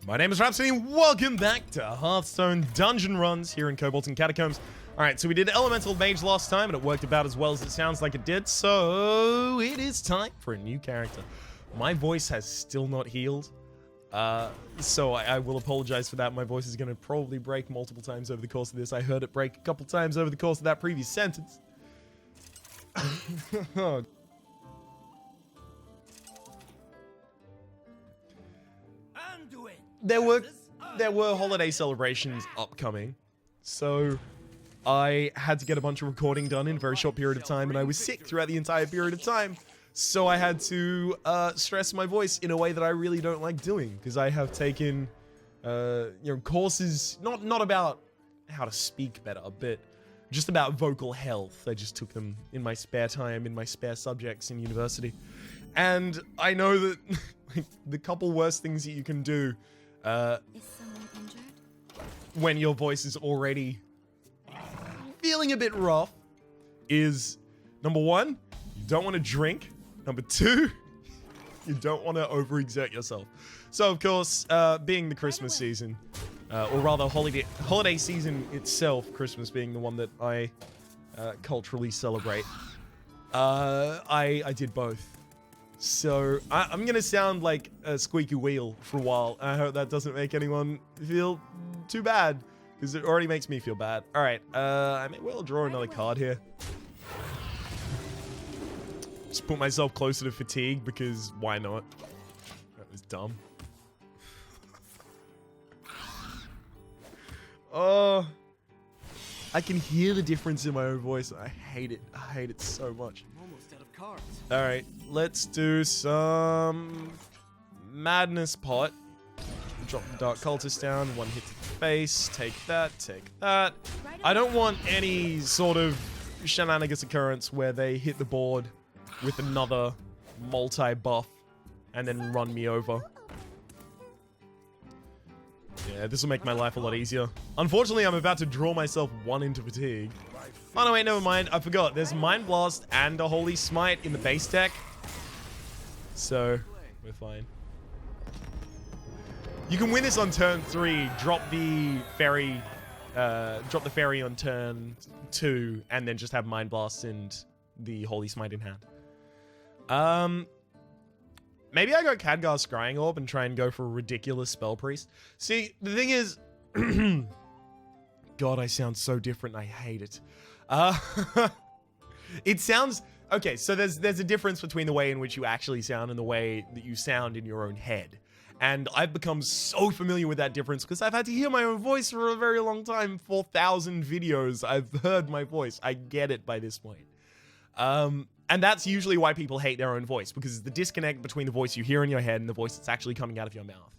My name is Rhapsody, and welcome back to Hearthstone Dungeon Runs here in Kobolds Catacombs. Alright, so we did Elemental Mage last time, and it worked about as well as it sounds like it did, so it is time for a new character. My voice has still not healed, so I will apologize for that. My voice is going to probably break multiple times over the course of this. I heard it break a couple times over the course of that previous sentence. There were holiday celebrations upcoming, so I had to get a bunch of recording done in a very short period of time, and I was sick throughout the entire period of time, so I had to stress my voice in a way that I really don't like doing, because I have taken courses, not about how to speak better, but just about vocal health. I just took them in my spare time, in my spare subjects in university, and I know that like, the couple worst things that you can do Is someone injured? when your voice is already feeling a bit rough is, number one, you don't want to drink. Number two, you don't want to overexert yourself. So, of course, being the Christmas season, or rather holiday season itself, Christmas being the one that I culturally celebrate, I did both. So, I'm going to sound like a squeaky wheel for a while. I hope that doesn't make anyone feel too bad, because it already makes me feel bad. Alright, I may well draw another card here. Just put myself closer to fatigue, because why not? That was dumb. Oh, I can hear the difference in my own voice. I hate it. I hate it so much. I'm almost out of cards. Alright, let's do some Madness Pot. Drop the Dark Cultist down, one hit to the face, take that, take that. I don't want any sort of shenanigans occurrence where they hit the board with another multi-buff and then run me over. Yeah, this will make my life a lot easier. Unfortunately, I'm about to draw myself one into fatigue. Oh no, wait, never mind. I forgot. There's Mind Blast and a Holy Smite in the base deck. So, we're fine. You can win this on turn 3, drop the fairy on turn 2, and then just have Mind Blast and the Holy Smite in hand. Maybe I go Khadgar's Scrying Orb and try and go for a ridiculous Spell Priest. See, the thing is... God, I sound so different. I hate it. It sounds... Okay, so there's a difference between the way in which you actually sound and the way that you sound in your own head. And I've become so familiar with that difference because I've had to hear my own voice for a very long time. 4,000 videos, I've heard my voice. I get it by this point. And that's usually why people hate their own voice, because it's the disconnect between the voice you hear in your head and the voice that's actually coming out of your mouth.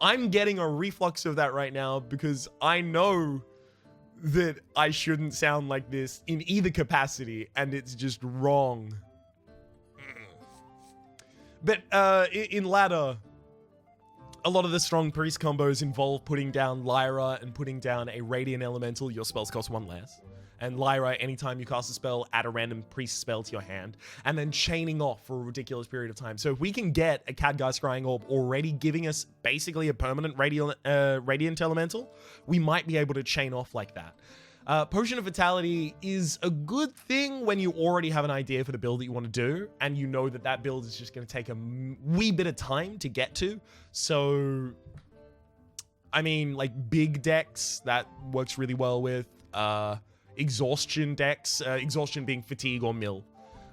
I'm getting a reflux of that right now because I know that I shouldn't sound like this in either capacity, and it's just wrong. But in ladder, a lot of the strong priest combos involve putting down Lyra and putting down a Radiant Elemental. Your spells cost 1 less. And Lyra, anytime you cast a spell, add a random priest spell to your hand, and then chaining off for a ridiculous period of time. So if we can get a Khadgar's Scrying Orb already giving us basically a permanent Radiant Elemental, we might be able to chain off like that. Potion of Vitality is a good thing when you already have an idea for the build that you want to do, and you know that that build is just going to take a wee bit of time to get to. So, I mean, like big decks, that works really well with. Exhaustion decks, exhaustion being fatigue or mill.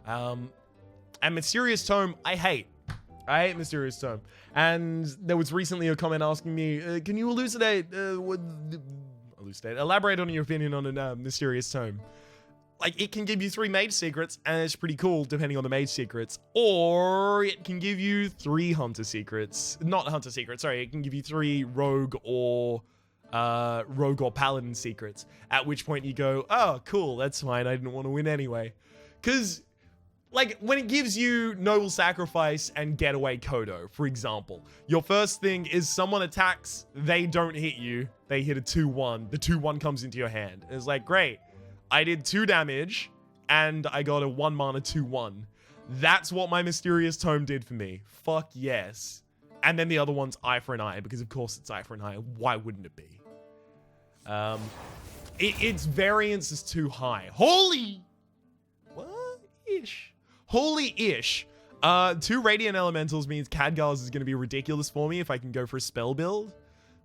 And Mysterious Tome, I hate Mysterious Tome. And there was recently a comment asking me, can you elaborate on your opinion on a Mysterious Tome? Like, it can give you 3 mage secrets, and it's pretty cool depending on the mage secrets, or it can give you 3 hunter secrets. Not hunter secrets, sorry, it can give you 3 rogue or paladin secrets, at which point you go, oh cool, that's fine, I didn't want to win anyway. Because like when it gives you Noble Sacrifice and Getaway Kodo, for example, your first thing is someone attacks, they don't hit you, they hit a 2-1, the 2-1 comes into your hand. It's like, great, I did 2 damage and I got a 1 mana 2-1. That's what my Mysterious Tome did for me. Fuck yes. And then the other one's eye for an eye, because of course it's eye for an eye. Why wouldn't it be? Its variance is too high. Holy... What? Ish. Holy-ish. 2 Radiant Elementals means Khadgar's is going to be ridiculous for me if I can go for a spell build.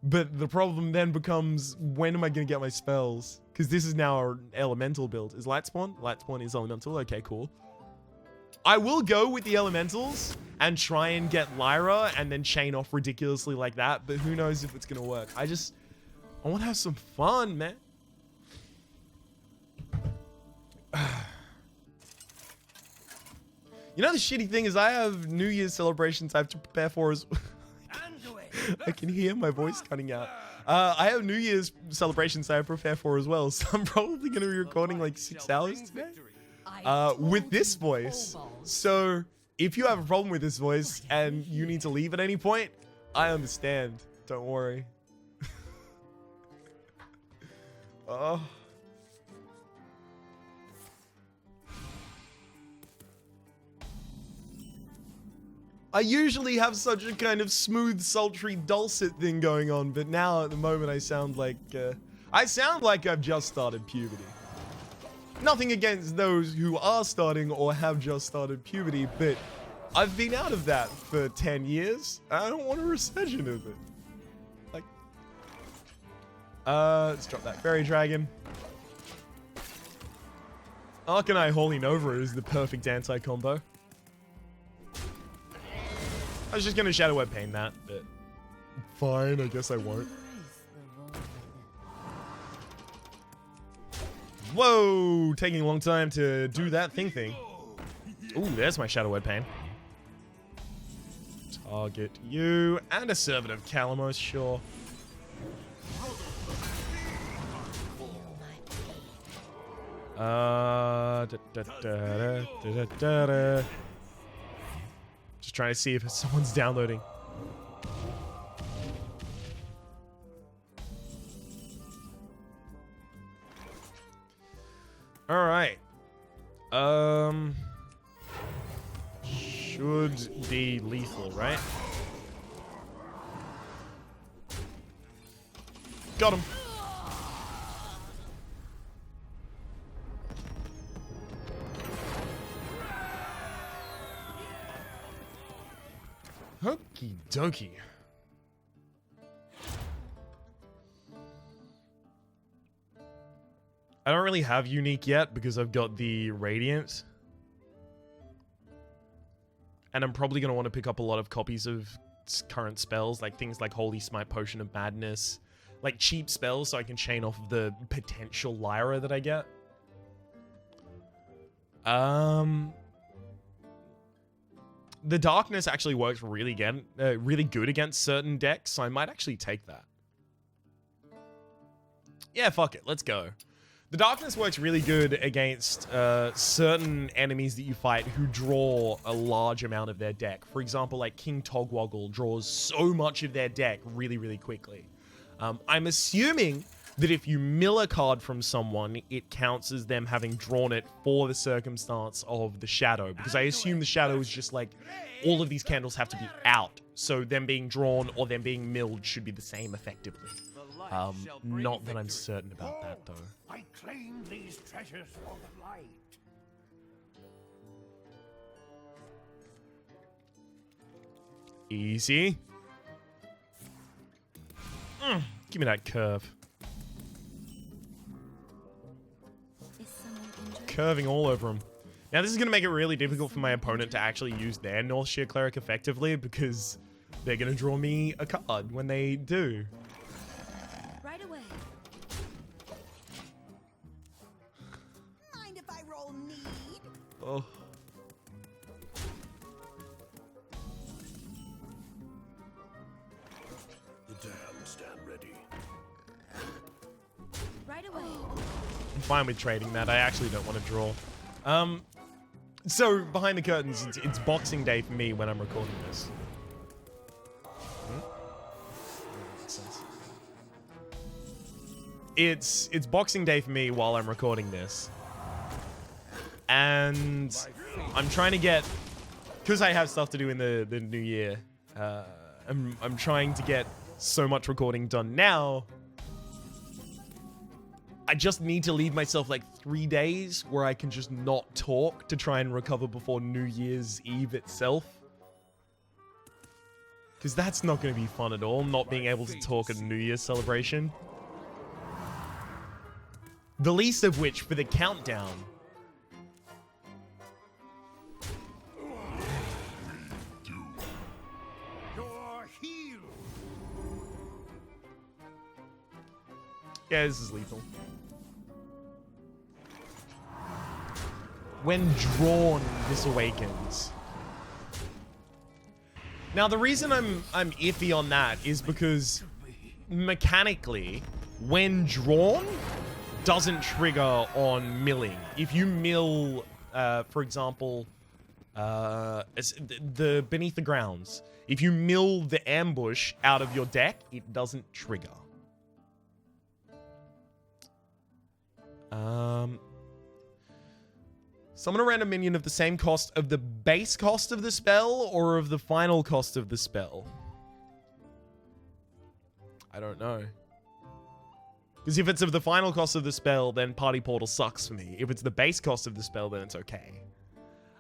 But the problem then becomes, when am I going to get my spells? Because this is now an Elemental build. Is Lightspawn? Lightspawn is Elemental. Okay, cool. I will go with the Elementals and try and get Lyra and then chain off ridiculously like that. But who knows if it's going to work. I want to have some fun, man. You know, the shitty thing is I have New Year's celebrations I have to prepare for as I can hear my voice cutting out. I have New Year's celebrations I have to prepare for as well, so I'm probably going to be recording like 6 hours today with this voice. So if you have a problem with this voice and you need to leave at any point, I understand. Don't worry. Oh. I usually have such a kind of smooth, sultry, dulcet thing going on, but now at the moment I sound like I've just started puberty. Nothing against those who are starting or have just started puberty, but I've been out of that for 10 years. I don't want a recession of it. Like, let's drop that Fairy Dragon. Arcanine Holy Nova is the perfect anti-combo. I was just gonna Shadow Web Pain that, but fine, I guess I won't. Whoa, taking a long time to do that thing. Ooh, there's my Shadow Web Pain. Target you and a Servant of Calamos, sure. Just trying to see if someone's downloading. All right. Should be lethal, right? Got him. Okie dokie. I don't really have unique yet because I've got the Radiant. And I'm probably going to want to pick up a lot of copies of current spells, like things like Holy Smite, Potion of Madness, like cheap spells so I can chain off the potential Lyra that I get. The Darkness actually works really good against certain decks, so I might actually take that. Yeah, fuck it. Let's go. The Darkness works really good against certain enemies that you fight who draw a large amount of their deck. For example, like King Togwoggle draws so much of their deck really, really quickly. I'm assuming that if you mill a card from someone, it counts as them having drawn it for the circumstance of the shadow. Because I assume the shadow is just like, all of these candles have to be out. So them being drawn or them being milled should be the same effectively. Not that I'm certain about that, though. I claim these treasures for the light. Easy. Give me that curve. Curving all over him. Now this is going to make it really difficult for my opponent to actually use their North Sheer Cleric effectively because they're going to draw me a card when they do. Right away. Mind if I roll need? Oh. The damned stand ready. Right away. I'm fine with trading that. I actually don't want to draw. So behind the curtains, it's Boxing Day for me when I'm recording this. It's Boxing Day for me while I'm recording this. And I'm trying to get, because I have stuff to do in the new year, I'm trying to get so much recording done now. I just need to leave myself like 3 days where I can just not talk to try and recover before New Year's Eve itself. Because that's not going to be fun at all, not being able to talk at a New Year's celebration. The least of which for the countdown. You're healed. Yeah, this is lethal. When drawn, this awakens. Now, the reason I'm iffy on that is because mechanically, when drawn, doesn't trigger on milling. If you mill, for example, the Beneath the Grounds, if you mill the ambush out of your deck, it doesn't trigger. Summon a random minion of the same cost of the base cost of the spell or of the final cost of the spell. I don't know. Because if it's of the final cost of the spell, then Party Portal sucks for me. If it's the base cost of the spell, then it's okay.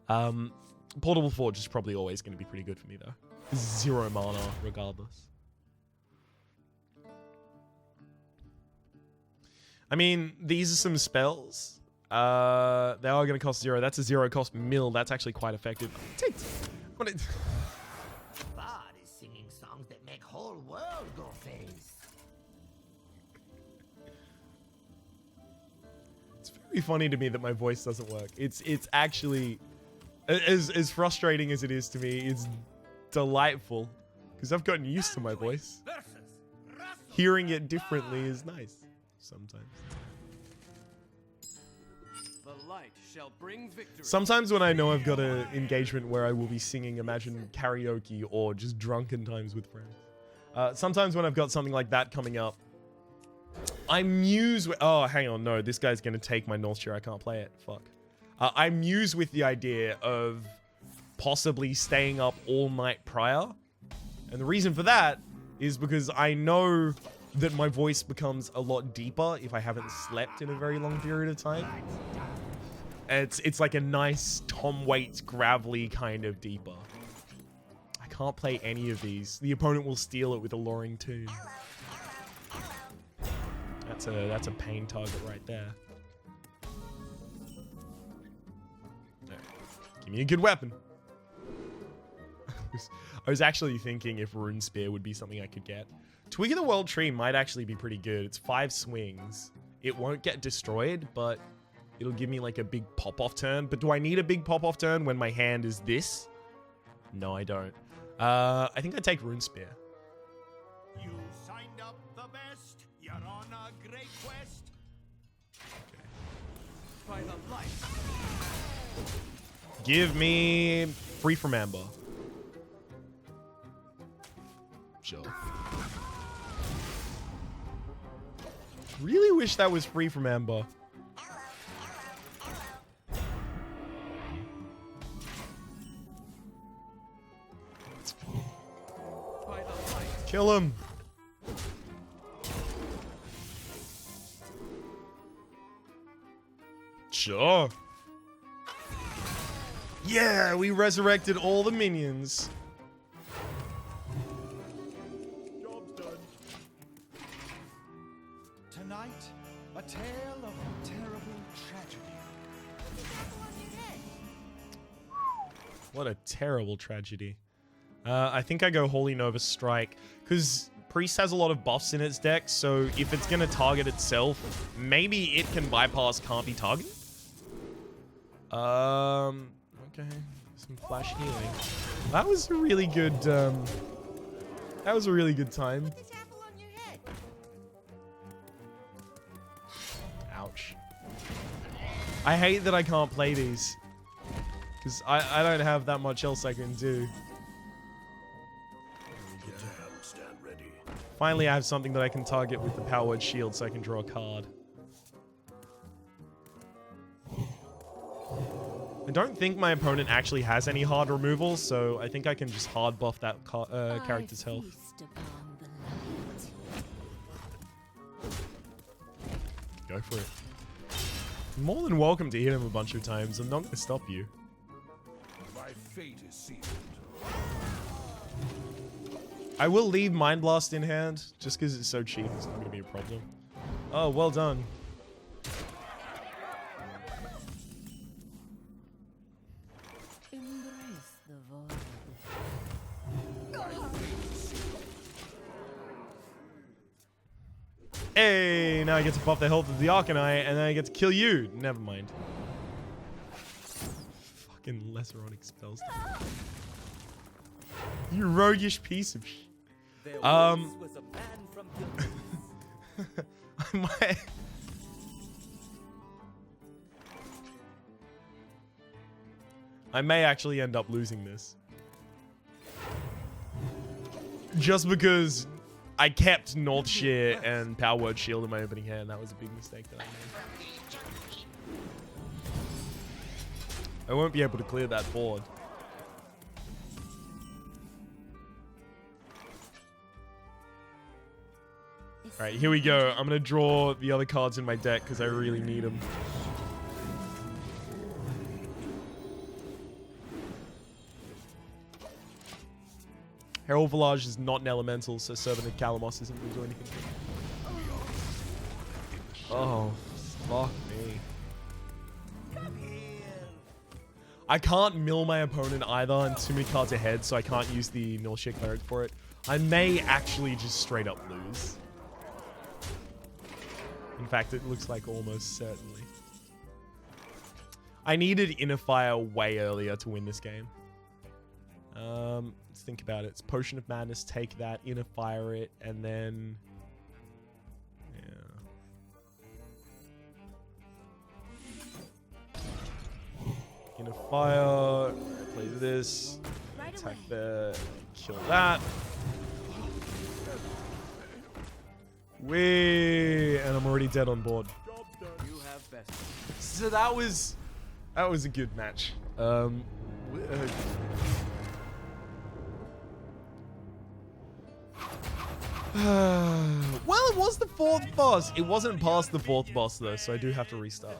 Portable Forge is probably always going to be pretty good for me, though. 0 mana, regardless. I mean, these are some spells. They are going to cost 0. That's a 0 cost mill. That's actually quite effective. Bard is singing songs that make whole world go face. It's very funny to me that my voice doesn't work. It's actually, as frustrating as it is to me, it's delightful. Because I've gotten used to my voice. Hearing it differently is nice sometimes. The light shall bring victory. Sometimes when I know I've got an engagement where I will be singing, imagine karaoke or just drunken times with friends. Sometimes when I've got something like that coming up, I muse with... Oh, hang on. No, this guy's going to take my North Shore. I can't play it. Fuck. I muse with the idea of possibly staying up all night prior. And the reason for that is because I know that my voice becomes a lot deeper if I haven't slept in a very long period of time. It's like a nice Tom Waits gravelly kind of deeper. I can't play any of these. The opponent will steal it with a luring tune. That's a pain target right there. No. Give me a good weapon. I was actually thinking if Rune Spear would be something I could get. Twig of the World Tree might actually be pretty good. It's 5 swings. It won't get destroyed, but it'll give me like a big pop-off turn. But do I need a big pop-off turn when my hand is this? No, I don't. I think I take Rune Spear. You signed up the best. You're on a great quest. By the light. Give me Free from Amber. Sure. Really wish that was Free from Amber. By the light. Kill him. Sure. Yeah, we resurrected all the minions. Job's done. Tonight, a tale of terrible tragedy. What a terrible tragedy. I think I go Holy Nova Strike, because Priest has a lot of buffs in its deck, so if it's going to target itself, maybe it can bypass can't be targeted? Okay. Some flash healing. That was a really good, that was a really good time. This apple on your head. Ouch. I hate that I can't play these. Because I don't have that much else I can do. The dam stand ready. Finally, I have something that I can target with the Power Word Shield so I can draw a card. I don't think my opponent actually has any hard removal, so I think I can just hard buff that character's health. Go for it. More than welcome to hit him a bunch of times. I'm not going to stop you. My fate is sealed. I will leave Mind Blast in hand, just because it's so cheap. It's not going to be a problem. Oh, well done. Embrace the void. Hey, now I get to buff the health of the Arcanine, and then I get to kill you. Never mind. Fucking lesseronic spells. You roguish piece of shit. I might... I may actually end up losing this. Just because I kept North Shear and Power Word Shield in my opening hand. That was a big mistake that I made. I won't be able to clear that board. Alright, here we go. I'm going to draw the other cards in my deck because I really need them. Herald Volage is not an elemental, so Servant of Calamos isn't going to do anything. Oh, fuck me. I can't mill my opponent either. I'm too many cards ahead, so I can't use the Milshire Cleric for it. I may actually just straight up lose. In fact, it looks like almost certainly. I needed Inner Fire way earlier to win this game. Let's think about it. It's Potion of Madness, take that, Inner Fire it, and then... yeah. Inner Fire, play this, attack there, kill that. Whee! And I'm already dead on board. You have best. So that was a good match. Well, it was the fourth boss. It wasn't past the fourth boss though, so I do have to restart.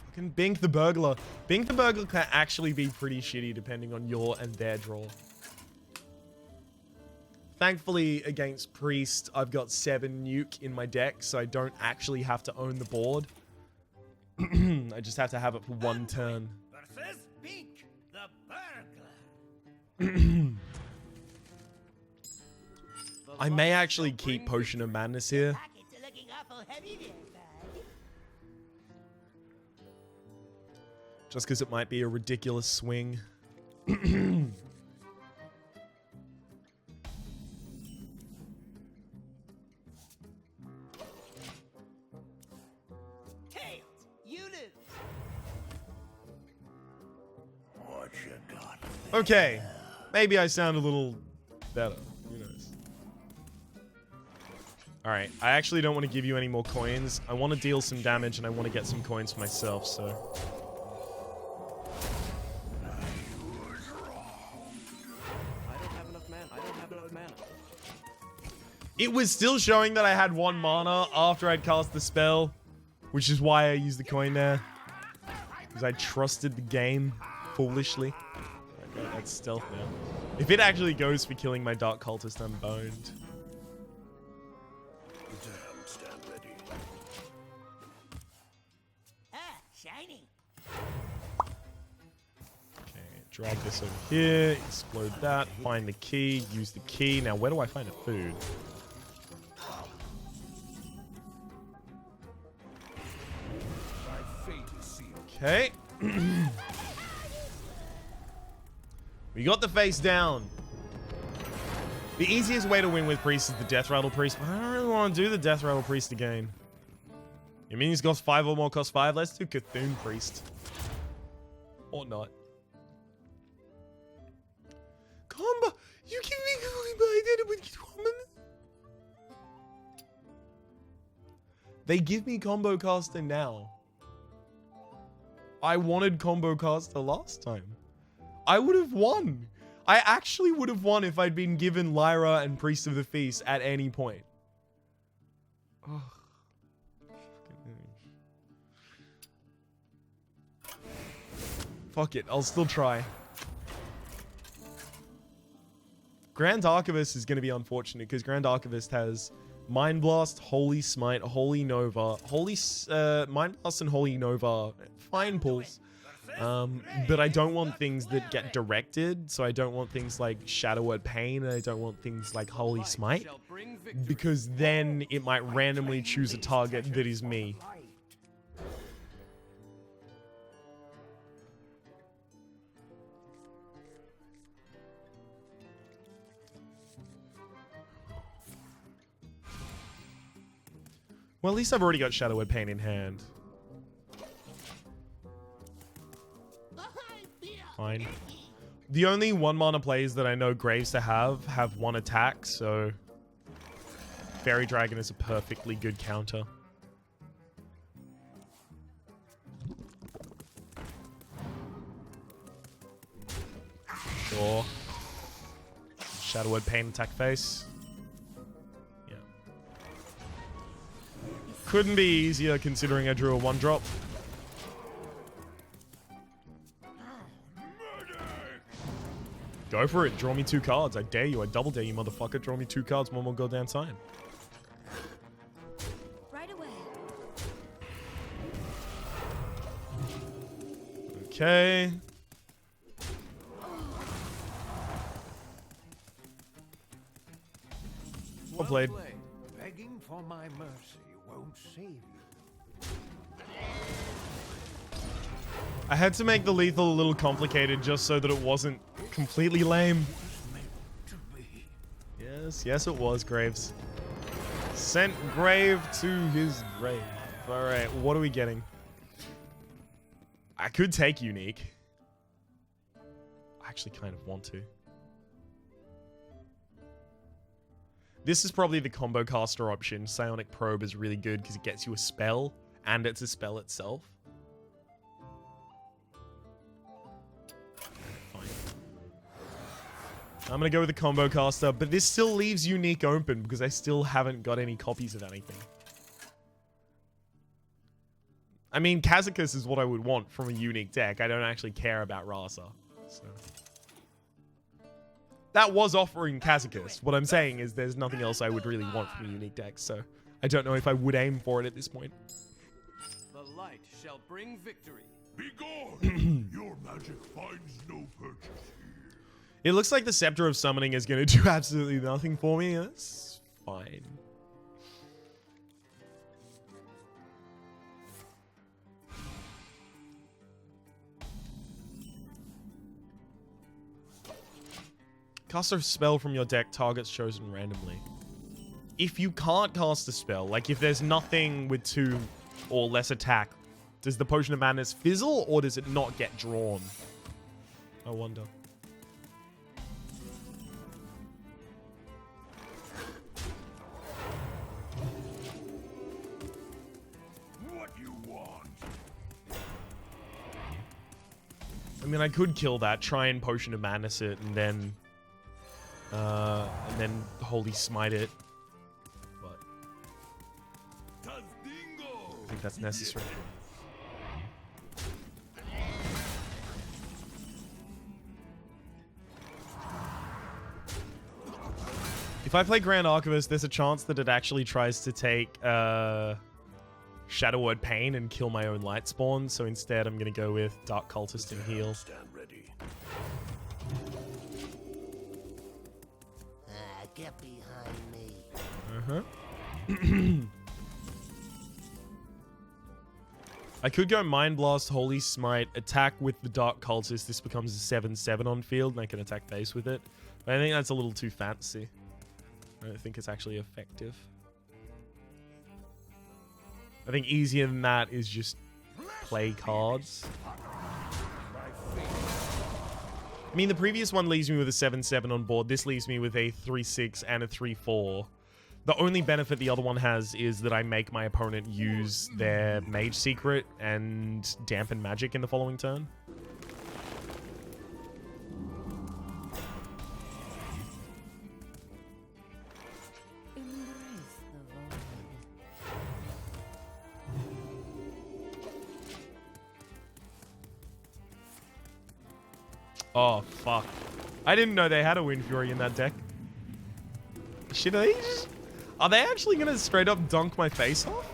Fucking Bink the Burglar. Bink the Burglar can actually be pretty shitty depending on your and their draw. Thankfully, against Priest, I've got 7 nuke in my deck, so I don't actually have to own the board. I just have to have it for 1 turn. Versus Bink the Burglar. I may actually keep Potion of Madness here. Just because it might be a ridiculous swing. Tails, you lose. What you got? Okay, maybe I sound a little better. Who knows? Alright, I actually don't want to give you any more coins. I want to deal some damage and I want to get some coins for myself, so... I don't have enough mana. I don't have enough mana. It was still showing that I had 1 mana after I'd cast the spell, which is why I used the coin there. Because I trusted the game foolishly. Okay, that's stealth now. If it actually goes for killing my Dark Cultist, I'm boned. Damn, stand ready. Ah, shiny. Okay, drag this over here, explode that, find the key, use the key. Now, where do I find a food? My fate is sealed. Okay. We got the face down. The easiest way to win with Priest is the Death Rattle Priest, but I don't really want to do the Death Rattle Priest again. It means cost 5 or more, cost 5. Let's do Cthulhu Priest. Or not. Combo! You give me but I did it with common. They give me Combo Caster now. I wanted Combo Caster last time. I would have won. I actually would have won if I'd been given Lyra and Priest of the Feast at any point. Ugh. Fuck it, I'll still try. Grand Archivist is going to be unfortunate because Grand Archivist has Mind Blast, Holy Smite, Holy Nova, Mind Blast and Holy Nova, fine pulls. But I don't want things that get directed, so I don't want things like Shadow Word Pain, and I don't want things like Holy Smite, because then it might randomly choose a target that is me. Well, at least I've already got Shadow Word Pain in hand. Fine. The only 1 mana plays that I know Graves to have 1 attack, so Fairy Dragon is a perfectly good counter. Sure. Shadow Word Pain attack face. Yeah. Couldn't be easier considering I drew a 1-drop. Go for it. Draw me 2 cards. I dare you. I double dare you, motherfucker. Draw me 2 cards one more goddamn time. Right away. Okay. Well played. Begging for my mercy won't save you. I had to make the lethal a little complicated just so that it wasn't completely lame. Yes, it was, Graves. Sent Grave to his grave. Alright, what are we getting? I could take Unique. I actually kind of want to. This is probably the combo caster option. Psionic Probe is really good because it gets you a spell, and it's a spell itself. I'm going to go with the combo caster, but this still leaves Unique open because I still haven't got any copies of anything. I mean, Kazakus is what I would want from a Unique deck. I don't actually care about Rasa. So. That was offering Kazakus. What I'm saying is there's nothing else I would really want from a Unique deck, so I don't know if I would aim for it at this point. The light shall bring victory. Begone! Your magic finds no purchase here. It looks like the Scepter of Summoning is going to do absolutely nothing for me. That's fine. Cast a spell from your deck, targets chosen randomly. If you can't cast a spell, like if there's nothing with 2 or less attack, does the Potion of Madness fizzle or does it not get drawn? I wonder. I mean, I could kill that, try and Potion of Madness it, and then Holy Smite it. But I think that's necessary. If I play Grand Archivist, there's a chance that it actually tries to take Shadow Word Pain and kill my own Light Spawn, so instead I'm going to go with Dark Cultist and heal. Stand ready. Get behind me. Uh-huh. I could go Mind Blast, Holy Smite, attack with the Dark Cultist. This becomes a 7/7 on field, and I can attack base with it. But I think that's a little too fancy. I don't think it's actually effective. I think easier than that is just play cards. I mean, the previous one leaves me with a 7/7 on board. This leaves me with a 3/6 and a 3/4. The only benefit the other one has is that I make my opponent use their Mage Secret and Dampen Magic in the following turn. Oh, fuck. I didn't know they had a Wind Fury in that deck. Shit, are they actually gonna straight up dunk my face off?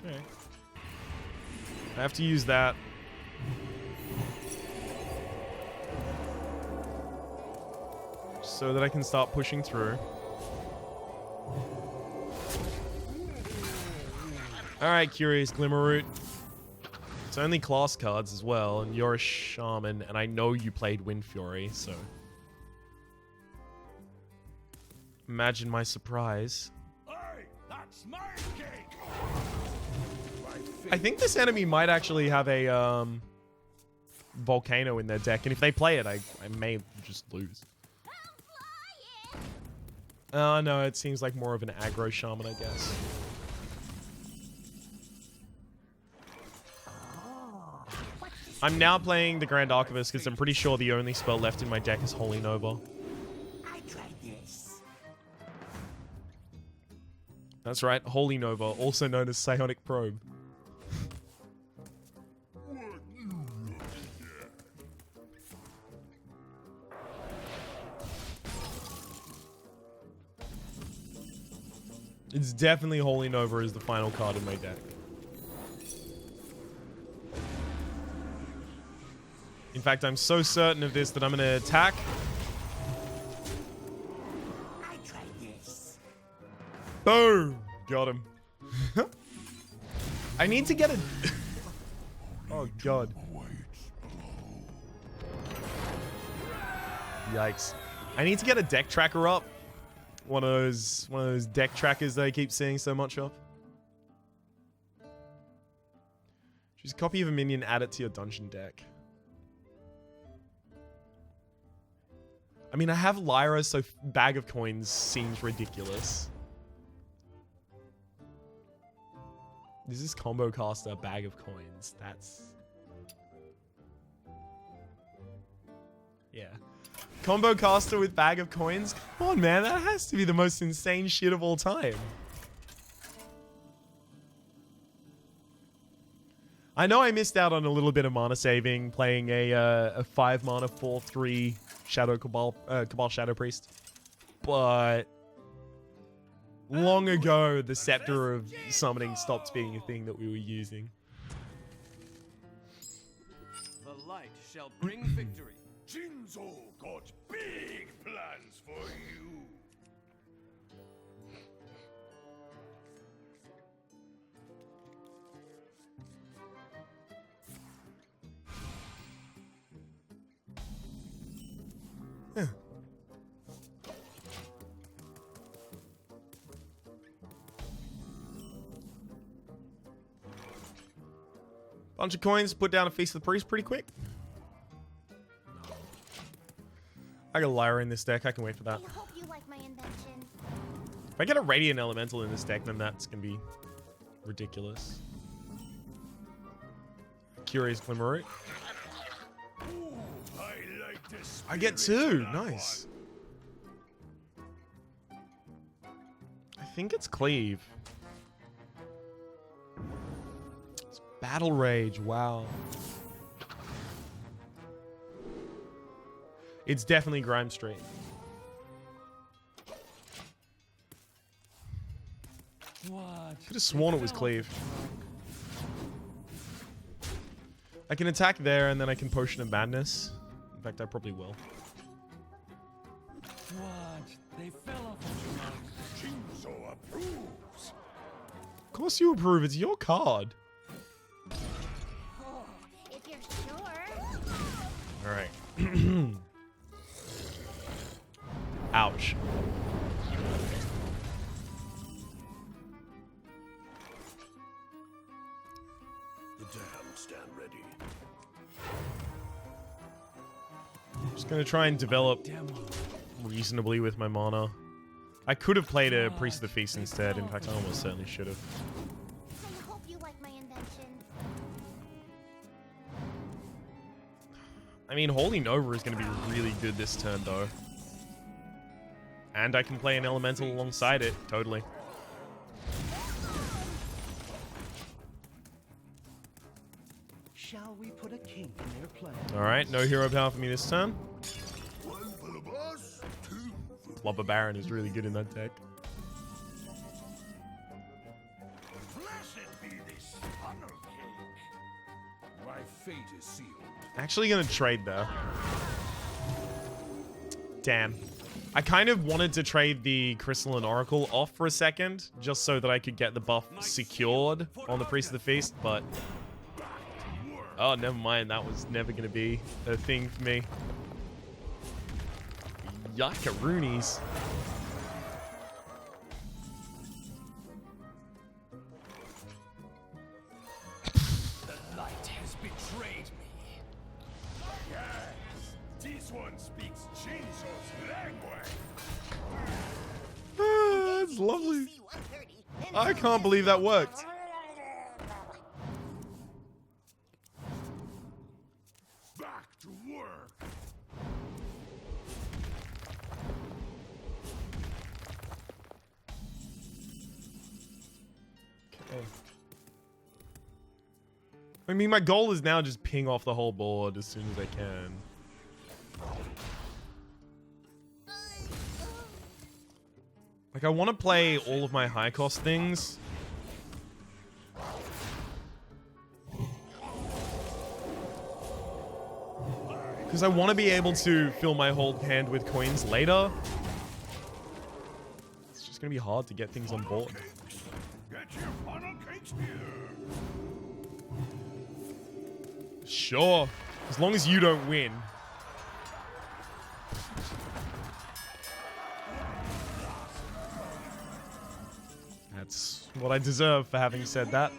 Okay. I have to use that. So that I can start pushing through. Alright, Curious Glimmerroot. It's only class cards as well, and you're a shaman, and I know you played Wind Fury, so... Imagine my surprise. Hey, that's my cake! I think this enemy might actually have a, Volcano in their deck, and if they play it, I may just lose. Oh, no, it seems like more of an aggro shaman, I guess. I'm now playing the Grand Archivist because I'm pretty sure the only spell left in my deck is Holy Nova. I tried this. That's right, Holy Nova, also known as Psionic Probe. It's definitely Holy Nova is the final card in my deck. In fact, I'm so certain of this that I'm going to attack. I tried this. Boom! Got him. I need to get a... Oh, God. Yikes. I need to get a deck tracker up. One of those deck trackers that I keep seeing so much of. Choose a copy of a minion, add it to your dungeon deck. I mean, I have Lyra, so Bag of Coins seems ridiculous. This is Combo Caster, Bag of Coins. That's... Yeah. Combo Caster with Bag of Coins? Come on, man. That has to be the most insane shit of all time. I know I missed out on a little bit of mana saving playing a 5 mana 4/3 Shadow Cabal Shadow Priest, but long ago the Scepter of Summoning stopped being a thing that we were using. The light shall bring victory. Jinzo got big plans for you. Bunch of coins, put down a Feast of the Priest pretty quick. I got Lyra in this deck, I can wait for that. I hope you like my invention. If I get a Radiant Elemental in this deck, then that's gonna be ridiculous. Curious Glimmerroot. I get 2, nice. I think it's Cleave. It's Battle Rage, wow. It's definitely Grime Street. Could have sworn it was Cleave. I can attack there and then I can Potion of Madness. In fact, I probably will. What? They fell off of your mouth. Jinzo approves. Of course you approve, it's your card. Oh, if you're sure. Alright. Ouch. The damned stand ready. Just gonna try and develop reasonably with my mana. I could have played a Priest of the Feast instead. In fact, I almost certainly should have. I hope you like my invention. I mean, Holy Nova is going to be really good this turn, though. And I can play an Elemental alongside it, totally. Shall we put a kink in their plan? Alright, no hero power for me this turn. One for the boss, two for Flubber Baron is really good in that deck. blessed be this funnel cake. My fate is sealed. Actually gonna trade there. Damn. I kind of wanted to trade the Crystalline Oracle off for a second, just so that I could get the buff secured on the Priest of the Feast, but... Oh, never mind. That was never gonna be a thing for me. Yakaroonies. The light has betrayed me. Yes, this one speaks Jesus' language. That's lovely. I can't believe that worked. Back to work. Okay. I mean, my goal is now just ping off the whole board as soon as I can. Like, I want to play all of my high cost things. Because I want to be able to fill my whole hand with coins later. It's just going to be hard to get things on board. Get your funnel cakes here. Sure. As long as you don't win. That's what I deserve for having said that.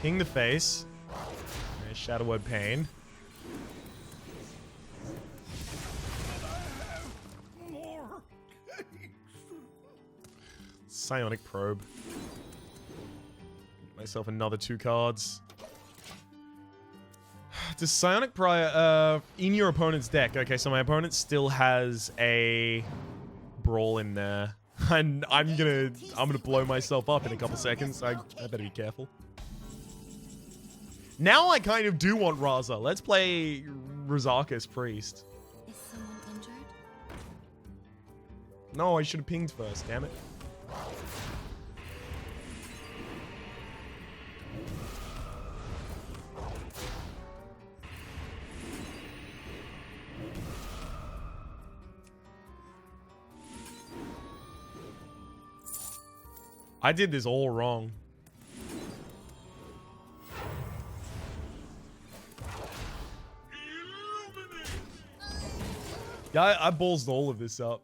Ping the face. There's Shadow Word Pain. More cakes. Psionic Probe. Get myself another 2 cards. Does Psionic Prior in your opponent's deck? Okay, so my opponent still has a Brawl in there. And I'm gonna blow myself up in a couple seconds. I better be careful. Now I kind of do want Raza. Let's play Rizaka's Priest. Is someone injured? No, I should have pinged first, damn it. I did this all wrong. Yeah, I ballsed all of this up.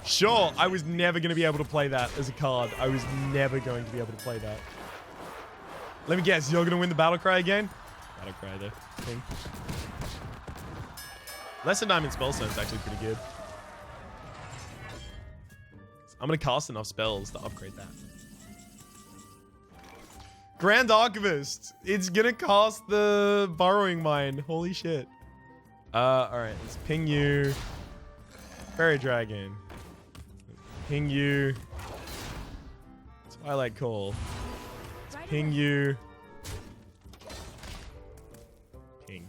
Sure, I was never going to be able to play that as a card. I was never going to be able to play that. Let me guess, you're going to win the Battle Cry again? Battle Cry, though. Thing. Lesser Diamond Spellstone is actually pretty good. I'm going to cast enough spells to upgrade that. Grand Archivist. It's going to cast the Burrowing Mine. Holy shit. Alright. Let's ping you. Fairy Dragon. Ping you. Twilight Call. Let's ping you. Ping.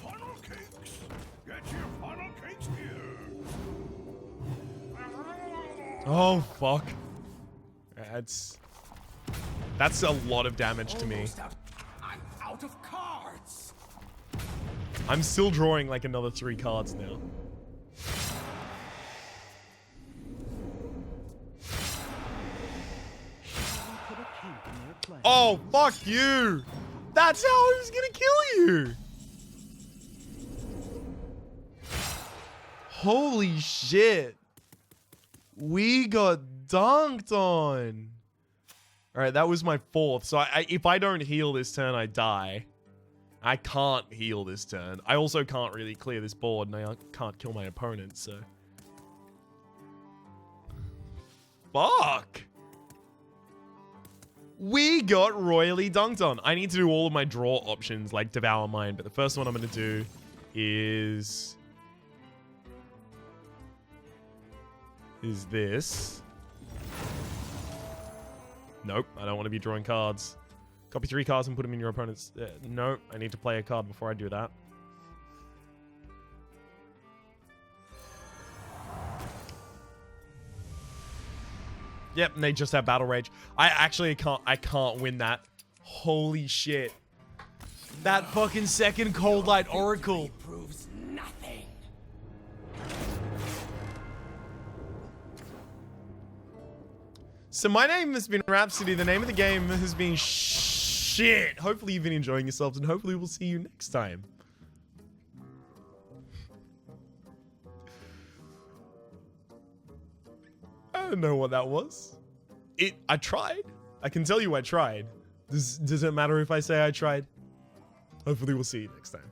Funnel cakes. Get your funnel cakes here. Oh, fuck. That's a lot of damage to me. I'm out of cards. I'm still drawing like another 3 cards now. Put a kink in their plan. Oh, fuck you! That's how I was gonna kill you! Holy shit. We got dunked on. All right, that was my 4th. So if I don't heal this turn, I die. I can't heal this turn. I also can't really clear this board, and I can't kill my opponent, so... Fuck! We got royally dunked on. I need to do all of my draw options, like Devour Mind, but the first one I'm going to do is this. Nope, I don't want to be drawing cards. Copy 3 cards and put them in your opponent's... no, I need to play a card before I do that. Yep, and they just have Battle Rage. I can't win that. Holy shit. That fucking second Cold Light Oracle. Proves nothing. So my name has been Rhapsody. The name of the game has been shit. Hopefully you've been enjoying yourselves, and hopefully we'll see you next time. I don't know what that was. I tried. I can tell you I tried. Does it matter if I say I tried? Hopefully we'll see you next time.